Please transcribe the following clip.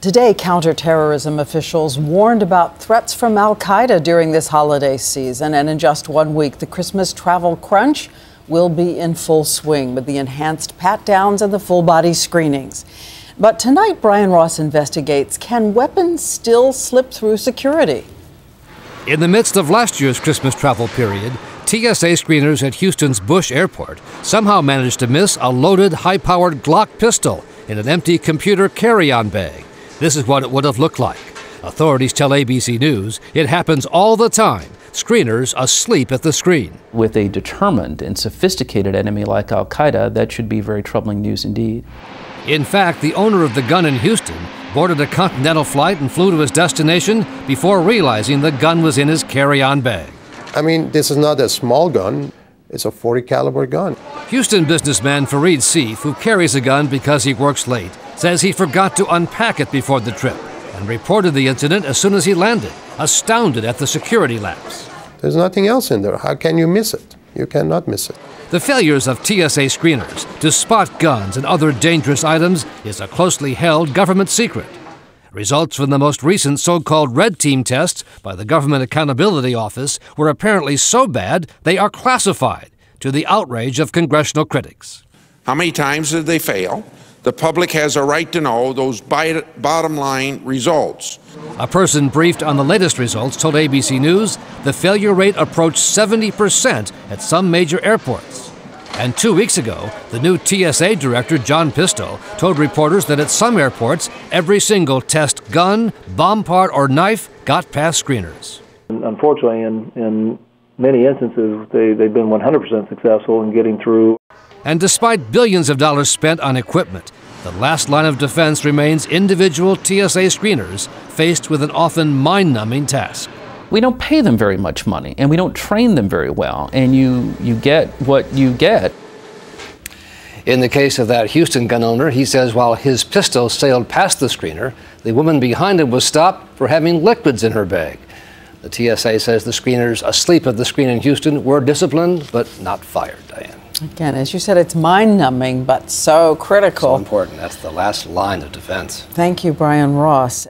Today, counterterrorism officials warned about threats from al-Qaeda during this holiday season. And in just 1 week, the Christmas travel crunch will be in full swing with the enhanced pat-downs and the full-body screenings. But tonight, Brian Ross investigates, can weapons still slip through security? In the midst of last year's Christmas travel period, TSA screeners at Houston's Bush Airport somehow managed to miss a loaded, high-powered Glock pistol in an empty computer carry-on bag. This is what it would have looked like. Authorities tell ABC News it happens all the time. Screeners asleep at the screen. With a determined and sophisticated enemy like al-Qaeda, that should be very troubling news indeed. In fact, the owner of the gun in Houston boarded a Continental flight and flew to his destination before realizing the gun was in his carry-on bag. I mean, this is not a small gun. It's a .40 caliber gun. Houston businessman Fareed Seif, who carries a gun because he works late, says he forgot to unpack it before the trip and reported the incident as soon as he landed, astounded at the security lapse. There's nothing else in there. How can you miss it? You cannot miss it. The failures of TSA screeners to spot guns and other dangerous items is a closely held government secret. Results from the most recent so-called Red Team tests by the Government Accountability Office were apparently so bad they are classified, to the outrage of congressional critics. How many times did they fail? The public has a right to know those bottom-line results. A person briefed on the latest results told ABC News the failure rate approached 70% at some major airports. And 2 weeks ago, the new TSA director, John Pisto, told reporters that at some airports, every single test gun, bomb part, or knife got past screeners. Unfortunately, in many instances, they've been 100% successful in getting through. And despite billions of dollars spent on equipment, the last line of defense remains individual TSA screeners faced with an often mind-numbing task. We don't pay them very much money, and we don't train them very well, and you get what you get. In the case of that Houston gun owner, he says while his pistol sailed past the screener, the woman behind him was stopped for having liquids in her bag. The TSA says the screeners asleep at the screen in Houston were disciplined, but not fired, Diane. Again, as you said, it's mind-numbing, but so critical. So important. That's the last line of defense. Thank you, Brian Ross.